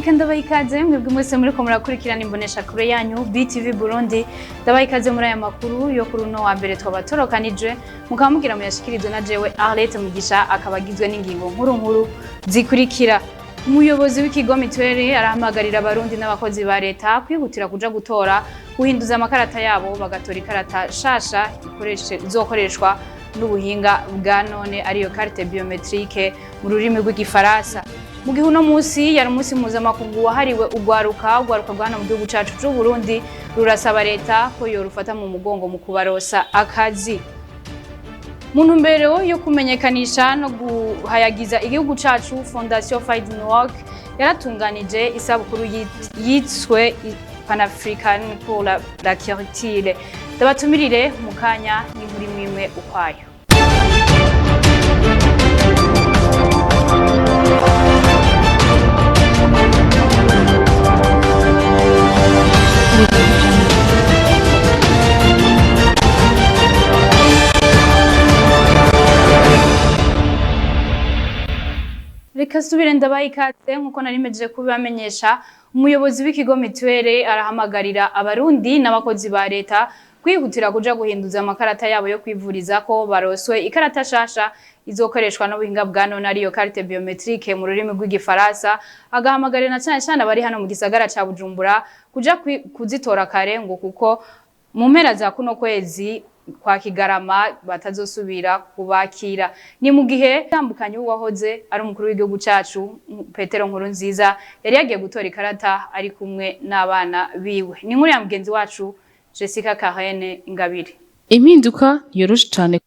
Reka ndabaha ikaze mwebwe mwese muriko murakurikirana imbonesha kure yanyu BTV Burundi. Ndabaha ikaze muri aya makuru yo kuri uno wa mbere twabatorakanije mukaba mugira muyashikirizwe na jewe Arlette Mugisha, akaba agizwe n'ingingo nkuru zikurikira. Umuyobozi w'ikigo Mituweli arahamagarira abarundi n'abakozi ba leta kwihutira kuja gutora, guhinduza amakarata yabo bagatora ikarata shasha izokoreshwa n'ubuhinga bwa none ariyo carte biometrique mu rurimi rw'igifaransa. Mu gihe uno munsi yari umunsi mpuzamakungu wahariwe urwaruka rwa hano mu gihugu cacu c'u Burundi, rurasaba leta ko yorufata mu mugongo mu kubarosa akazi. Mu ntumbero yo kumenyekanisha no guhayagiza igihugu cacu, Fondation Fight Network yaratunganije isabukuru yitswe Pan-African pour la culture. Ndabatumirire mu kanya n'inkuru imwe ukwayo. Reka subire ndabaha ikaze nkuko narimejeje kubibamenyesha. Umuyobozi w'ikigo Mituweli arahamagarira abarundi n'abakozi ba leta kwihutira kuja guhinduza amakarata yabo yo kwivuriza ko baroswe ikarata shasha izokoreshwa n'ubuhinga bwa none ariyo carte biometrique mu rurimi rw'igifaransa. Agahamagarira na cyane abari hano mu gisagara ca Bujumbura kuja kuzitora kare ngo kuko mu mpera za kuno kwezi kwa Kigarama batazosubira kubakira. Ni mu gihe tambukanye uwahoze ari umukuru w'igihugu cacu Petero Nkurunziza yari yagiye gutora ikarata ari kumwe n'abana biwe. Ni nkuru ya mugenzi wacu Jessica Kahene Ingabire. Impinduka yoroshe cyane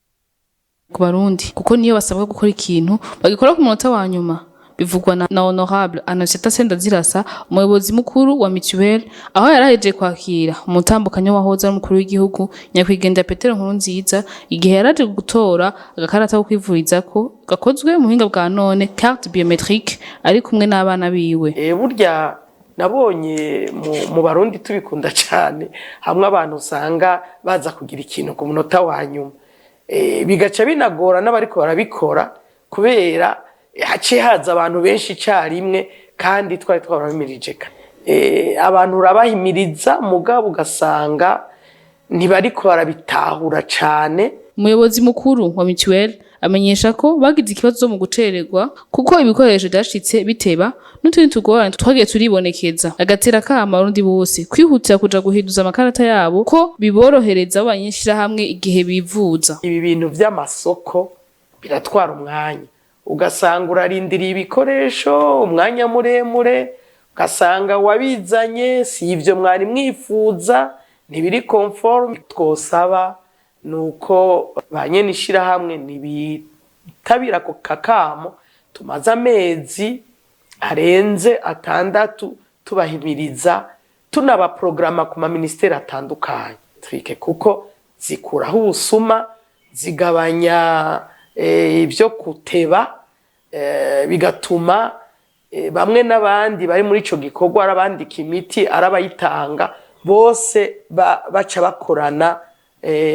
ku barundi kuko niyo basabwa gukora ikintu bagikora ku munota wa nyuma. Bivugwa na Honorable Anaceta Sendazirasa, umuyobozi mukuru wa Mituweli, aho yaraheje kwakira umutambukanyo wahoze ari umukuru w'igihugu nyakwigendera Petero Nkurunziza igihe yaraje gutora agakarata ko kwivuriza ko gakozwe mu buhinga bwa none carte biometrique ari kumwe n'abana biwe. Burya nabonye mu barundi tubikunda cyane, hamwe abantu usanga baza kugira ikintu ku munota wa nyuma, bigaca binagora n'abariko barabikora kubera haciye haza abantu benshi carimwe kandi twari twarabimirije. Abantu urabahimiriza mugabo ugasanga ntibariko barabitahura cane. Umuyobozi mukuru wa Mituweli amenyesha ko bagize ikibazo mu gucererwa kuko ibikoresho byashitse biteba n'utundi tugorane twagiye turibonekeza. Agatera kama abarundi bose kwihutira kuja guhinduza amakarata yabo ko biborohereza abanyeshira hamwe igihe bivuza. Ibi bintu vy'amasoko biratwara umwanya, ugasanga urarindiriye ibikoresho umwanya muremure, ugasanga wabizanye si ivyo mwari mwifuza, ntibiri conforme. Twosaba nuko banyene ishirahamwe nibitabira ko kakamo tumaze amezi arenze 6 tubahimiriza, tunabaprograma ku ma ministeri atandukanye twike kuko zikuraho ubusuma, zigabanya ibyo kuteba, bigatuma bamwe n'abandi bari muri ico gikorwa arabandika imiti arabayitanga bose baca bakorana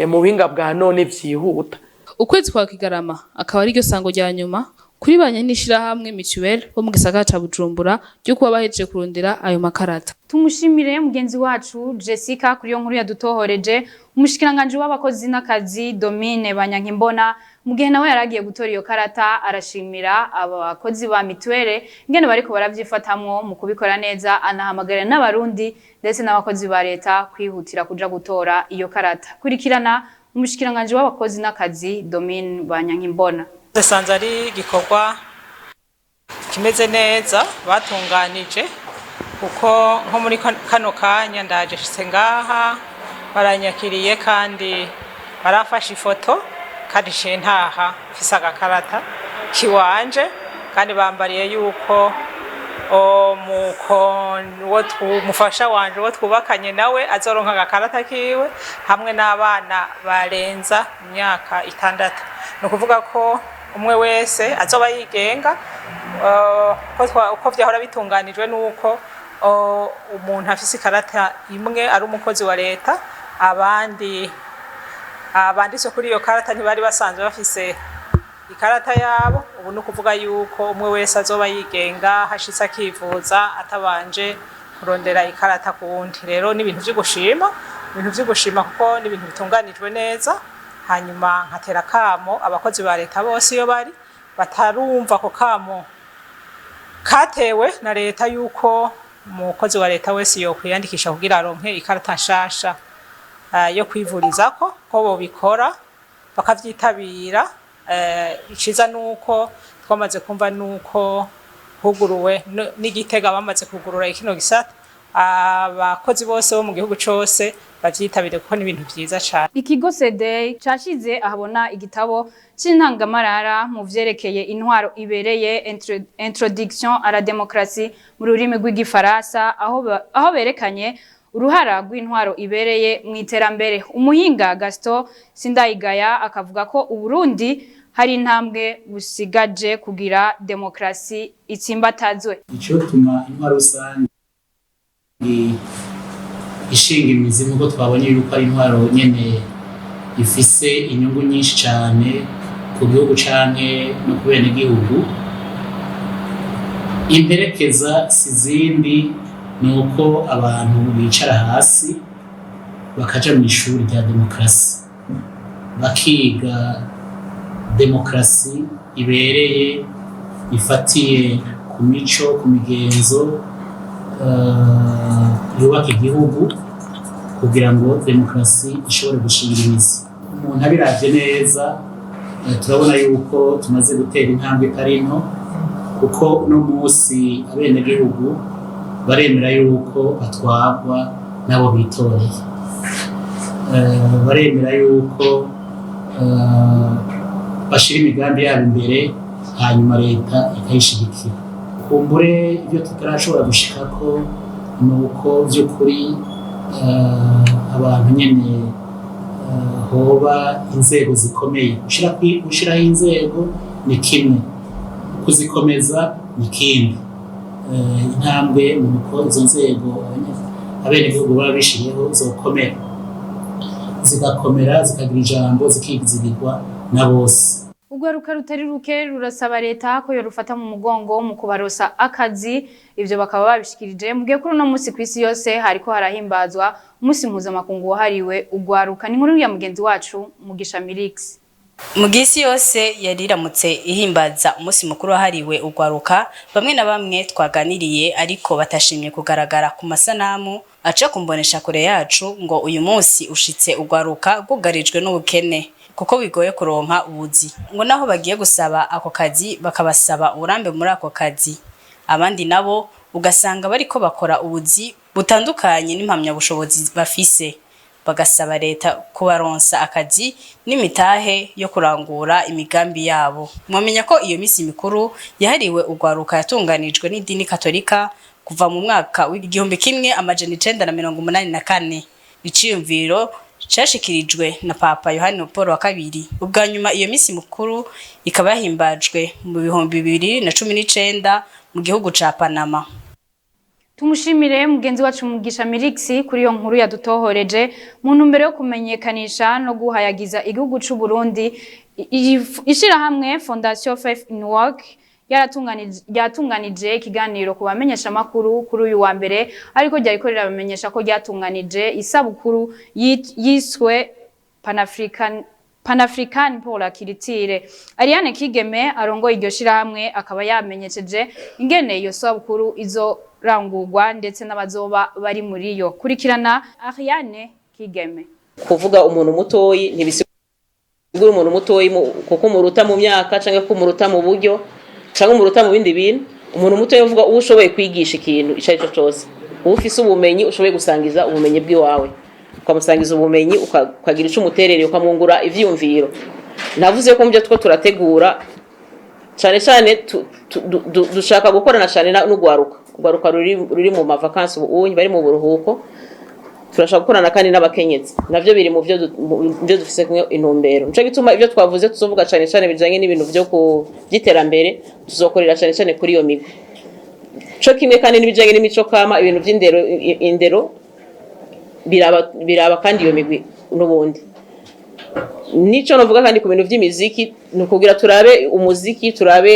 mu buhinga bwa none vyihuta. Ukwezi kwa Kigarama akaba ari ryo sango rya nyuma kuri banyanishira hamwe Mituweli bo mu gisagara ca Bujumbura ryo kuba bahejeje kurondera ayo makarata. Tumushimire mugenzi wacu Jessica kuri yo nkuru yadutohoreje. Umushikiranganje w'abakozi n'akazi Domine Banyankimbona mu gihe nawe yaragiye gutora iyo karata arashimira abakozi ba Mituweli ingene bariko baravyifatamwo mu kubikora neza, anahamagarira n'abarundi ndetse n'abakozi ba leta kwihutira kuja gutora iyo karata. Kurikirana umushikiranganje w'abakozi n'akazi Domine Banyankimbona. Dasanze ari gikorwa kimeze neza batunganije kuko nko muri kano kanya ndaje shitse ngaha baranyakiriye kandi barafashe ifoto kandi ntaha mfise agakarata kiwanje kandi bambariye yuko umufasha wanje wo twubakanye nawe azoronka agakarata kiwe hamwe n'abana barenza imyaka 6. No kuvuga ko umwe wese azoba yigenga uko vyahora bitunganijwe nuko umuntu afise ikarata imwe ari umukozi wa leta, abandi so kuri iyo karata ntibari basanzwe bafise ikarata yabo. Ubu no kuvuga yuko umwe wese azoba yigenga hashitse akivuza atabanje kurondera ikarata ku wundi. Rero ni ibintu byo gushima kuko ni ibintu bitunganijwe neza. Hanyuma nkatera kamo abakozi ba leta bose iyo bari batarumva ko kamo katewe na leta yuko umukozi wa leta wese yo kwiyandikisha kugira aronke ikarata nshasha yo kwivurizako ko bobikora bakavyitabira. Iciza nuko twamaze kumva nuko huguruwe n'Igitega bamaze kugurura ikino gisata, abakozi bose bo mu gihugu cose bavyitabire kuko ni ibintu vyiza cyane. Ikigo CDEI cashize ahabona igitabo c'intangamarara mu vyerekeye intwaro ibereye Introduction à la démocratie mu rurimi rw'igifaransa, aho berekanye uruhara rw'intwaro ibereye mu iterambere. Umuhinga Gaston Sindayigaya akavuga ko Uburundi hari intambwe busigaje kugira demokrasi itsimbatazwe. Ico tuma intwaro rusange ishinga imizi nk'uko twabonye yuko ari intwaro nyene ifise inyungu nyinshi cyane ku gihugu canke no ku bene gihugu. Imperekeza sizindi nuko abantu bicara hasi bakaja mu ishuri rya demokrasi bakiga demokrasi ibereye ifatiye ku mico, ku migenzo yubaka igihugu kugira ngo demokrasi ishobore gushinga imizi. Umuntu abiravye neza turabona yuko tumaze gutera intambwe itari nto, kuko uno munsi abenegihugu baremera yuko batwarwa nabo bitoreye, baremera yuko bashira imigambi yabo imbere hanyuma leta ikayishigikira. Kumbure ibyo tutarashobora gushikako nuko by'ukuri abantu nyene hoba inzego zikomeye. Gushiraho inzego ni kimwe, kuzikomeza ni kindi. Intambwe nuko izo nzego abenegihugu baba bishiriyeho zokomera, zigakomera, zikagira ijambo, zikizigirwa na bose. Urwaruka rutari ruke rurasaba leta ko yorufata mu mugongo mu kubarosa akazi. Ivyo bakaba babishikirije mu gihe kuri uno munsi kw'isi yose hariko harahimbazwa umunsi mpuzamakungu wahariwe urwaruka. Ni inkuru ya mugenzi wacu Mugisha Milix. Mu gisi yose yariramutse ihimbaza umunsi mukuru wahariwe urwaruka, bamwe na bamwe twaganiriye ariko batashimye kugaragara ku masanamu aca kumbonesha kure yacu ngo uyu munsi ushitse urwaruka rwugarijwe n'ubukene kuko bigoye kuronka ubuzi, ngo naho bagiye gusaba ako kazi bakabasaba uburambe muri ako kazi. Abandi nabo ugasanga bariko bakora ubuzi butandukanye n'impamya bushobozi bafise, bagasaba leta kubaronsa akazi n'imitahe yo kurangura imigambi yabo. Mwamenya ko iyo misi mikuru yahariwe urwaruka yatunganijwe n'idini Katolika kuva mu mwaka w'1984. Iciyumviro cyashikirijwe na Papa Yohani Paul wa kabiri. Ubwa nyuma iyo misi mukuru ikaba yahimbajwe mu 2019 mu gihugu ca Panama. Tumushimire mugenzi wacu Mugisha Milix kuri iyo nkuru yadutohoreje mu ntumbero yo kumenyekanisha no guhayagiza igihugu c'u Burundi. Ishirahamwe Fondation Faith in Work yatunganije ikiganiro ku bamenyesha makuru kuri uyu wa mbere, ariko ryariko rirabamenyesha ko ryatunganije isabukuru yiswe Pan-African pour la culture. Ariane Kigeme arongoye iryo shirahamwe akaba yamenyesheje ingene iyo sabukuru izorangurwa ndetse n'abazoba bari muri yo. Kurikirana Ariane Kigeme. Kuvuga umuntu mutoyi ntibisigura umuntu mutoyi kuko umuruta mu myaka canke ko umuruta mu buryo canke umuruta mu bindi bintu. Umuntu mutoyi uvuga uwo ushoboye kwigisha ikintu ico arico cose, ufise ubumenyi ushoboye gusangiza ubumenyi bwiwawe, ukamusangiza ubumenyi ukagira ico umuterereye, ukamwungura ivyumviro. Navuze ko muvyo two turategura cyane dushaka gukorana cyane n'ugwaruka ruri mu mavakansi ubu bari mu buruhuko. Turashaka gukorana kandi n'abakenyezi, navyo biri mu byo dufise kumwe intumbero. Nico gituma ivyo twavuze tuzovuga cyane bijanye n'ibintu byo byiterambere, tuzokorera cyane kuri iyo migwi. Cyo kimwe kandi n'ibijanye n'imico kama, ibintu by'indero biraba kandi iyo migwi n'ubundi. nico novuga kandi ku bintu vy'imiziki nukugira turabe umuziki turabe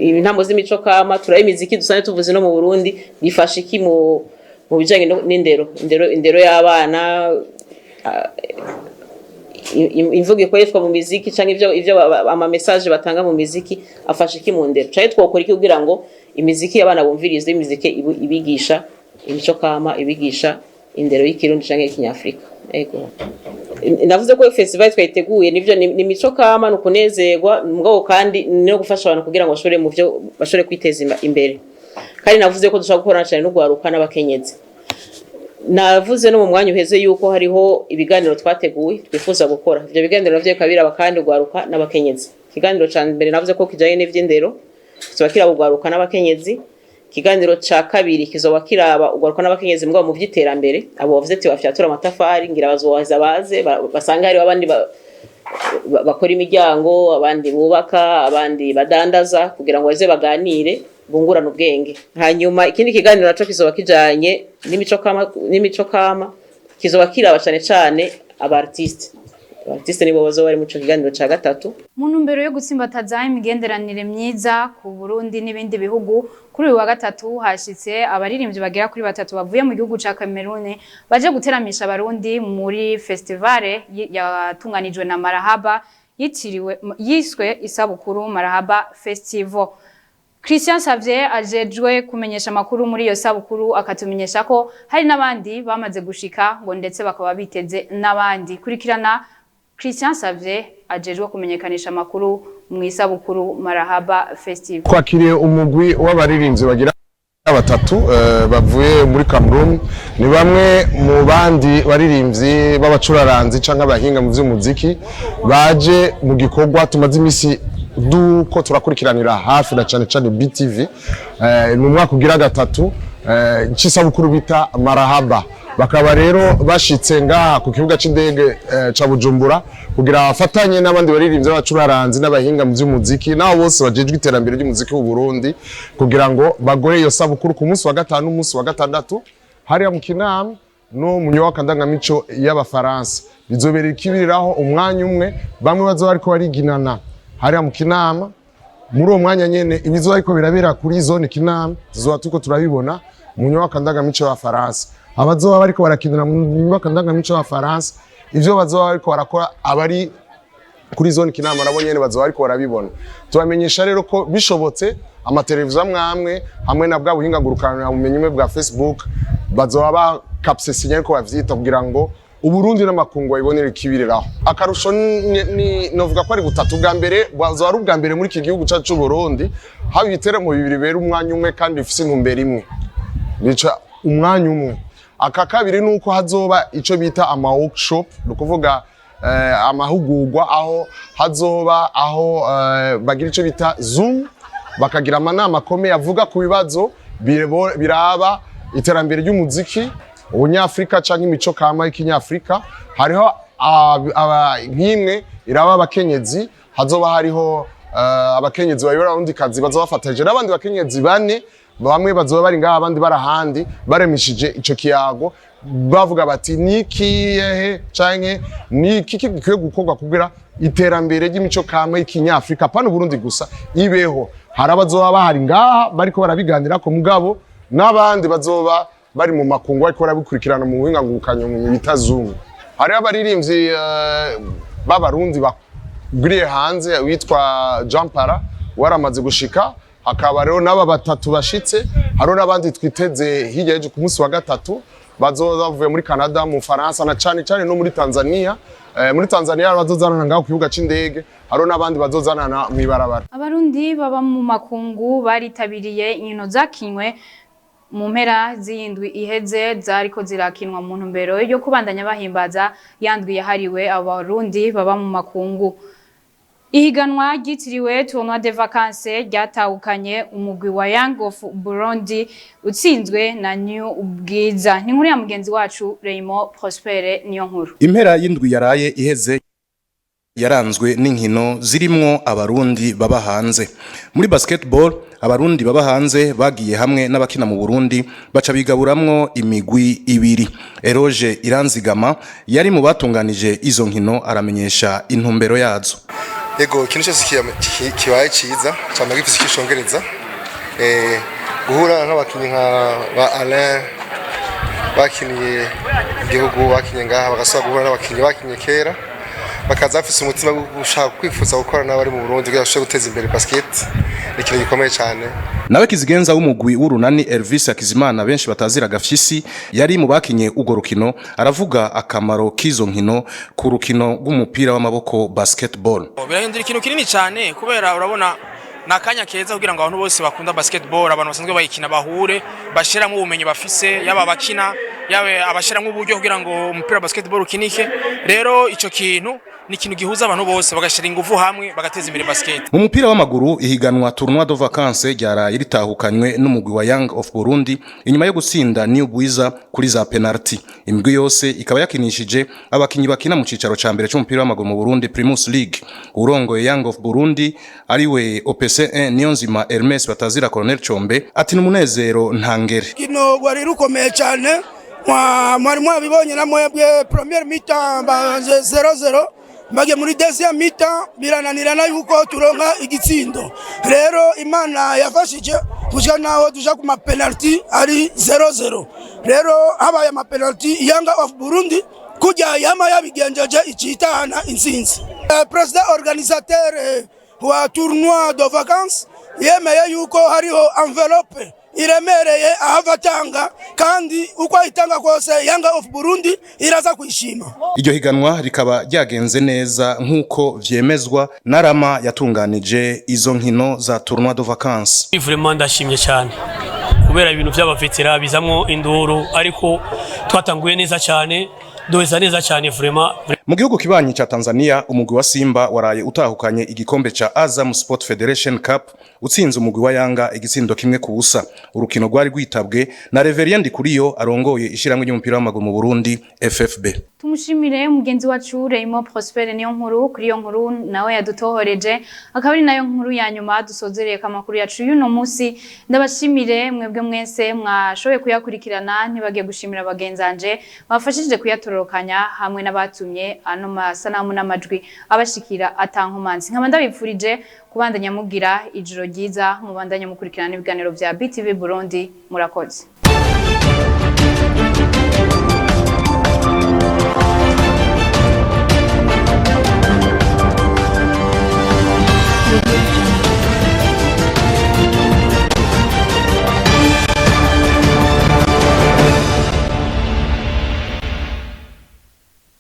intamo z'imico kama turabe imiziki dusane tuvuze no mu Burundi bifasha iki mu bijanye n'indero y'abana imvugo ikoreshwa mu miziki canke ivyo ama message batanga mu miziki afasha iki mu ndero caye twokora iki kugira ngo imiziki y'abana bumvirize imiziki ibigisha imico kama ibigisha indero y'ikirundi canke y'ikinyafrika ego navuze ko festival twayiteguye nivyo ni imico kama nukunezerwa mugabo kandi no gufasha abantu kugira ngo bashore mu byo bashore kwiteza imbere kandi navuze ko dushaka gukorana cyane no gwaruka n'abakenyezi navuze no mu mwanya uheze yuko hariho ibiganiro twateguye twifuza gukora ivyo biganiro navyo kabira kandi gwaruka n'abakenyezi ikiganiro cyane mbere navuze ko kijanye n'ivy'indero tubakira gwaruka n'abakenyezi ikiganiro ca kabiri kizoba kiraba ugwaruka n'abakenyezi mugabo mu vy'iterambere abo bavuze ati bafyatura amatafari ngira bazowaza baze basanga hari abandi bakora imiryango abandi bubaka abandi badandaza kugira ngo baze baganire bungurana ubwenge hanyuma ikindi kiganiro naco kizoba kijanye n'imico kama kizoba kiraba cyane abartiste nibo bazoba bari mu kiganiro ca gatatu mu ntumbero yo gutsimbataza imigenderanire myiza ku Burundi n'ibindi bihugu kuri uyu wa gatatu hashitse abaririmbyi bagera kuri 3 bavuye mu gihugu ca Cameroon baje guteramisha abarundi muri festivale yatunganijwe na Marahaba yiswe isabukuru Marahaba Festival. Christian Xavier ajejwe kumenyesha makuru muri iyo sabukuru akatumenyesha ko hari nabandi bamaze gushika ngo ndetse bakaba biteze nabandi kurikirana Christian Xavier ajejwe kumenyekanisha makuru mu isabukuru Marahaba Festival. Kwakiriye umugwi w'abaririmbyi bagira 3 bavuye muri Cameroon ni bamwe mu bandi baririmbyi b'abacuraranzi canke abahinga mu vy'umuziki baje mu gikorwa tumaze imisi duko turakurikiranira hafi na cane BTV mu mwaka ugira 3 c'isabukuru bita Marahaba bakaba rero bashitse ngaha ku kibuga c'indege ca Bujumbura kugira afatanye n'abandi baririmbyi b'abacuraranzi n'abahinga mu vy'umuziki nabo bose bajejwe iterambere ry'umuziki w'u Burundi kugira ngo bagore iyo sabukuru ku munsi wa 5 n'umunsi wa 6 hariya mu Kinama no mu nyubako ndangamico y'abafaransa bizobera ikibiriraho umwanya umwe bamwe bazoba ariko bariginana hariya mu Kinama muri uwo mwanya nyene ibizo ariko birabera kuri zone Kinama zizoba tuko turabibona mu nyubako ndangamico y'abafaransa abazoba bariko barakinira mu nyubako ndangamico y'abafaransa ivyo bazoba bariko barakora abari kuri zone Kinama nabo nyene bazoba bariko barabibona tubamenyesha rero ko bishobotse amateleviziyo amwe hamwe na bwa buhinga ngurukana bumenyi bwa Facebook bazoba bakapse signal ko bavyita kugira ngo Uburundi n'amakungu ibonera ikibiriraho akarusho ni novuga ko ari butatu bwa mbere bazoba ari ubwa mbere muri iki gihugu cyacu cy'u Burundi haba ibiteramo bibiri bera umwanya umwe kandi bifise intumbero imwe bica umwanya umwe aka kabiri nuko hazoba ico bita ama workshop no kuvuga amahugurwa aho hazoba aho bagira ico bita Zoom bakagira amanama akomeye avuga ku bibazo biraba iterambere ry'umuziki ubunyafrika canke imico kama y'ikinyafrika hariho nk'imwe iraba abakenyezi hazoba hariho abakenyezi bayobora undi kazi bazoba bafatanyije n'abandi bakenyezi bane bamwe bazoba bari ngaha abandi barahandi baremishije ico kiyago bavuga bati nikiyehe canke niki kikwiye gukorwa kugira iterambere ry'imico kama y'ikinyafrika pana Burundi gusa ibeho hari abazoba bahari ngaha bariko barabiganira ko mugabo n'abandi bazoba bari mu makungu ariko barabikurikirana mu buhinga ngurukanya mu bita Zoom hari abaririmbyi b'abarundi baguriye hanze witwa Jampara waramaze gushika hakaba rero naba 3 bashitse hari n'abandi twiteze hirya y'ejo ku munsi wa 3 bazoza bavuye muri Canada mu Faransa na cane no muri Tanzania muri Tanzania bazozana ngaho ku kibuga c'indege hari n'abandi bazozana mu ibarabara. Abarundi baba mu makungu baritabiriye inkino zakinywe mu mpera z'indwi iheze zariko zirakinwa mu ntumbero yo kubandanya bahimbaza yandwi yahariwe abarundi baba mu makungu. Ihiganwa ryitiriwe Tournoi de Vacances ryatahukanye umugwi wa Young of Burundi utsinzwe na New Ubwiza. Ni nkuru ya mugenzi wacu Raymond Prospere niyo nkuru. Impera y'indwi yaraye iheze yaranzwe n'inkino zirimwo abarundi baba hanze. Muri basketball abarundi baba hanze bagiye hamwe n'abakina mu Burundi baca bigaburamwo imigwi ibiri. Eroge Iranzigama yari mu batunganije izo nkino aramenyesha intumbero yazo. Ego ikintu cyose kibaye ciza cyane gifise kishongereza guhura n'abakinyi nka Alain bakiniye igihugu bakinye ngaha bagasaba guhura n'abakinyi bakinye kera bakaza bafise umutima wo gushaka kwifuza gukora n'abari mu Burundi kugira ngo guteza imbere basket ikintu gikomeye cyane. Nawe Kizigenza w'umugwi w'urunani Elvis Akizimana benshi batazira gafyisi yari mu bakinye ugo rukino aravuga akamaro k'izo nkino ku rukino rw'umupira w'amaboko basketball. Birahindura ikintu kinini cyane kubera urabona nakanya keza kugira ngo abantu bose bakunda basketball abantu basanzwe bayikina bahure bashiramo ubumenyi bafise yaba bakina yawe abashiramo uburyo kugira ngo umupira basketball ukinike. Rero ico kintu ni ikintu gihuza abantu bose bagashira ingufu hamwe bagateza imbere basket. Mu mupira w'amaguru ihiganwa Tournoi de Vacances ryara iritahukanywe n'umugwi wa Young of Burundi inyuma yo gutsinda New Buiza kuri za penalty. Imigwi yose ikaba yakinishije abakinyi bakina mu cicaro ca mbere c'umupira w'amaguru mu Burundi Primus League. Urongoye Young of Burundi ariwe OPC1 Niyonzima Hermes batazira Colonel Chombe ati n'umunezero ntangere. Kino gwari rukomeye cyane mwari mwabibonye na mwebwe première mi-temps banze 0-0 mbage muri deuxième mi-temps birananirana yuko turonka igitsindo. Rero Imana yafashije kuja naho tuja ku ma penalty ari 0-0. Rero habaye ama penalty Young of Burundi kujya yama yabigenjeje icitana insinzi. President organisateur wa Tournoi de Vacances yemeye yuko hariho enveloppe iremereye ahavatanga kandi uko ayitanga kose Young of Burundi iraza kwishima. Iryo higanwa rikaba ryagenze neza nkuko vyemezwa na Rama yatunganije izo nkino za Tournoi de Vacances. Vraiment ndashimye cyane kubera ibintu by'abavetera bizamwo induru ariko twatanguye neza cyane doza neza cyane vraiment. Mu gihugu kibanyi ca Tanzania umugwi wa Simba waraye utahukanye igikombe ca Azam Sport Federation Cup utsinze umugwi wa Yanga igitsindo kimwe ku busa. Urukino rwari rwitabwe na Reverien Ndikuriyo arongoye ishiramwe ry'umupira w'amaguru mu Burundi FFB. Tumushimire mugenzi wacu Raymond Prosper niyo nkuru kuri iyo nkuru nawe yadutohoreje akaba ari nayo nkuru ya nyuma dusozereye kamakuru yacu y'uno munsi. Ndabashimire mwebwe mwese mwashoboye kuyakurikirana ntibage gushimira bagenzanje bafashije kuyatorokanya hamwe n'abatumye ano masanamu n'amajwi abashikira atankomanzi. Nkaba ndabipfurije kubandanya mugira ijoro ryiza mubandanya mukurikirana ibiganiro vya BTV Burundi. Murakoze.